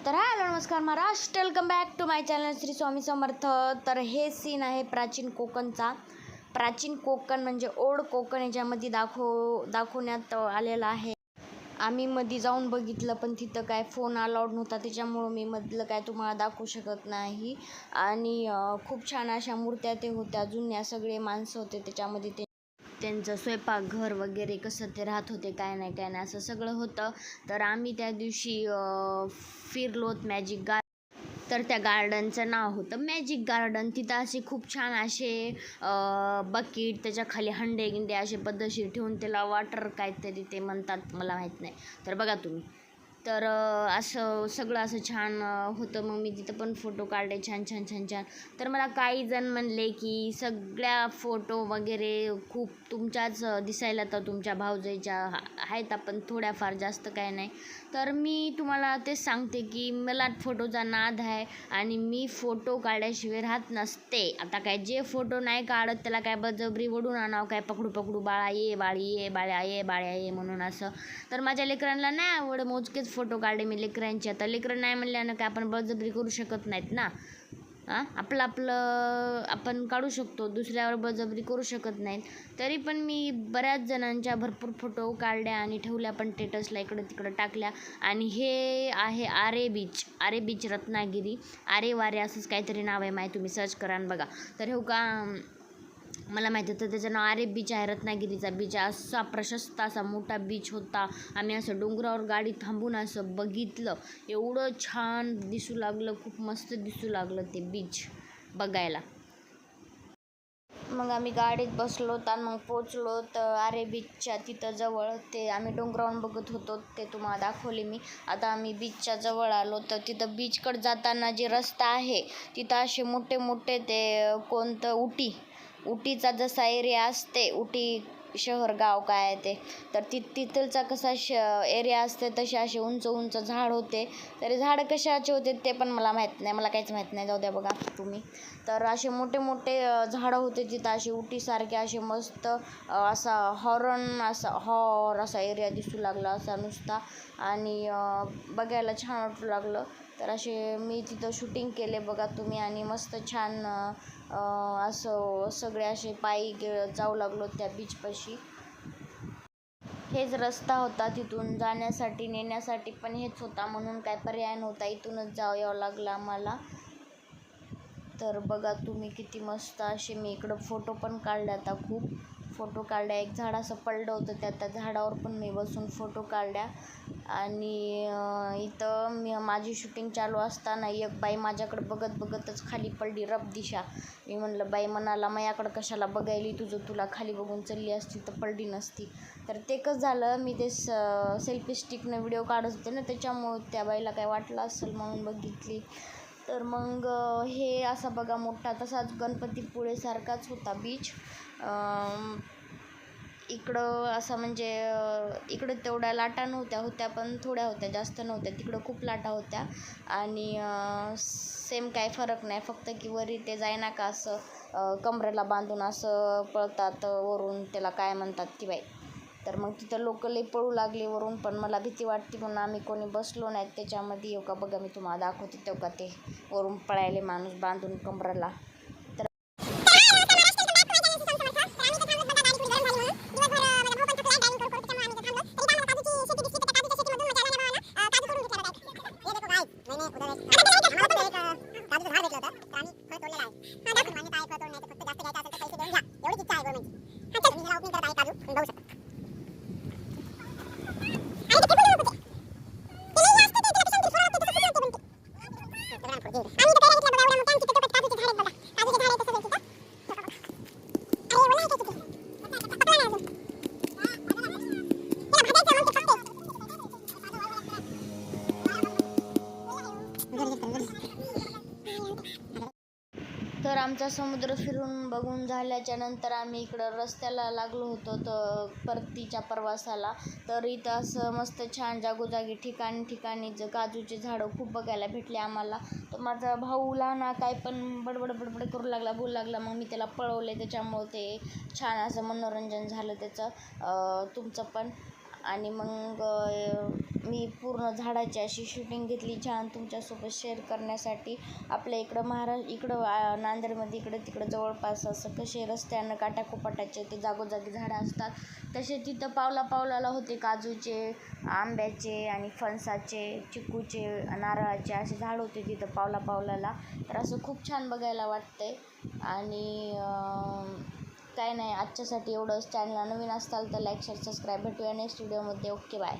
तर हॅलो नमस्कार Maharashtra, welcome back to my channel Shri Swami Samarth. तर हे सीन आहे प्राचीन कोकणचा. प्राचीन कोकण म्हणजे ओल्ड कोकण याच्यामध्ये दाखवण्यात आलेलं आहे. आम्ही मध्ये जाऊन बघितलं पण तिथं काय फोन अलाउड नव्हता, त्याच्यामुळं मी मधलं काय तुम्हाला दाखवू शकत नाही. आणि खूप छान अशा मूर्त्या ते होत्या, जुन्या सगळे माणसं होते त्याच्यामध्ये. त्यांचं स्वयंपाकघर वगैरे कसं ते राहत होते, काय नाही असं सगळं होतं. तर आम्ही त्या दिवशी फिरलोत मॅजिक गार्डन. तर त्या गार्डनचं नाव होतं मॅजिक गार्डन. तिथं असे खूप छान असे बकेट, त्याच्या खाली हंडे गिंडे असे पद्धतशीर ठेवून त्याला वॉटर काहीतरी ते म्हणतात, मला माहीत नाही. तर बघा तुम्ही. तर असं सगळं असं छान होतं. मग मी तिथं पण फोटो काढले छान. तर मला काही जण म्हणले की सगळ्या फोटो वगैरे खूप तुमच्याच दिसायला तर तुमच्या भावजाईच्या आहेत, आपण थोड्याफार, जास्त काय नाही. तर मी तुम्हाला तेच सांगते की मला फोटोचा नाद आहे आणि मी फोटो काढल्याशिवाय राहत नसते. आता काय जे फोटो नाही काढत त्याला काय बळजबरी ओढून आणावं, काय पकडू बाळा ये बाळी ये बाळ्या ये बाळ्या ये म्हणून असं. तर माझ्या लेकरांना नाही आवड, मोजकेच फोटो काढले मी लेकरांचे. आता लेकरं नाही म्हणल्यानं काय आपण बळजबरी करू शकत नाहीत ना. आपलं आपण काढू शकतो, दुसऱ्यावर बळजबरी करू शकत नाहीत. तरी पण मी बऱ्याच जणांच्या भरपूर फोटो काढल्या आणि ठेवल्या पण स्टेटसला, इकडं तिकडं टाकल्या. आणि हे आहे आरे बीच रत्नागिरी. आरे वारे असंच काहीतरी नाव आहे, माहिती तुम्ही सर्च करा आणि बघा. तर हो का, मला माहिती होतं त्याचं नाव आरे बीच आहे, रत्नागिरीचा बीच. असा प्रशस्त असा मोठा बीच होता. आम्ही असं डोंगरावर गाडी थांबून असं बघितलं, एवढं छान दिसू लागलं, खूप मस्त दिसू लागलं ते बीच बघायला. मग आम्ही गाडीत बसलो आणि मग पोचलो तर आरे बीचच्या तिथं जवळ. ते आम्ही डोंगरावरून बघत होतो, ते तुम्हाला दाखवले मी. आता आम्ही बीचच्या जवळ आलो. तर तिथं बीचकडे जाताना जे रस्ता आहे तिथं असे मोठे ते कोणतं उटीचा जसा एरिया असते, उटी शहर गाव काय आहे ते, तर तिथलचा कसा एरिया असते तसे असे उंच झाड होते. तरी झाडं कशाचे होते ते पण मला माहीत नाही, मला काहीच माहीत नाही, जाऊ द्या बघा तुम्ही. तर असे मोठे झाडं होते तिथं, असे उटीसारखे असे मस्त असा हॉर असा एरिया दिसू लागला असा नुसता. आणि बघायला छान वाटू लागलं. तर असे मी तिथं शूटिंग केले बघा तुम्ही. आणि मस्त छान असं सगळे असे पायी जाऊ लागलो त्या बीचपाशी. हेच रस्ता होता तिथून जाण्यासाठी, नेण्यासाठी पण हेच होता, म्हणून काय पर्याय नव्हता, इथूनच यावं लागलं आम्हाला. तर बघा तुम्ही किती मस्त असे मी इकडं फोटो पण काढले. आता खूप फोटो काढल्या. एक झाड असं पडलं होतं, त्या झाडावर पण मी बसून फोटो काढल्या. आणि इथं माझी शूटिंग चालू असताना एक बाई माझ्याकडे बघतच खाली पडली रब दिशा. मी म्हणलं बाई म्हणाला माझ्याकडं कशाला बघायली, तुला खाली बघून चालली असती तर पडली नसती. तर ते कसं झालं, मी ते सेल्फी स्टिकनं व्हिडिओ काढत होते ना, त्याच्यामुळं त्या बाईला काय वाटलं असेल म्हणून बघितली. तर मग हे असा बघा मोठा तसाच गणपतीपुळेसारखाच होता बीच. इकडं असं म्हणजे इकडं तेवढ्या लाटा होत्या पण थोड्या होत्या, जास्त नव्हत्या. तिकडं खूप लाटा होत्या. आणि सेम काय फरक नाही, फक्त की वरी ते जायना का असं कमरेला बांधून असं पळतात वरून, त्याला काय म्हणतात की बाई. तर मग तिथं लोक लई पळू लागले वरून, पण मला भीती वाटते म्हणून आम्ही कोणी बसलो नाहीत त्याच्यामध्ये. येऊ का बघा, मी तुम्हाला दाखवते तेव्हा का ते वरून पळायले माणूस बांधून कमरेला. तर आमचा समुद्र फिरून बघून झाल्याच्या नंतर आम्ही इकडं रस्त्याला लागलो होतो तर परतीच्या प्रवासाला. तर इथं असं मस्त छान जागोजागी ठिकाणी काजूचे झाडं खूप बघायला भेटले आम्हाला. तर माझा भाऊ लहान काय पण बडबड करू लागला, बोलू लागला. मग मी त्याला पळवले, त्याच्यामुळे ते छान असं मनोरंजन झालं त्याचं तुमचं पण. आणि मग मी पूर्ण झाडाची अशी शूटिंग घेतली छान तुमच्यासोबत शेअर करण्यासाठी. आपल्या इकडं नांदेडमध्ये इकडं तिकडं जवळपास असं कसे रस्त्यानं काट्याकुपटाचे ते जागोजागी झाडं असतात, तसे तिथं पावलाला होते काजूचे, आंब्याचे आणि फणसाचे, चिकूचे, नारळाचे असे झाड होते तिथं पावलाला. तर असं खूप छान बघायला वाटतंय. आणि काय नाही, आजच्यासाठी एवढंच. चॅनलला नवीन असाल तर लाईक शेअर सबस्क्राईब. भेटूया नेक्स्ट व्हिडिओमध्ये. Okay bye.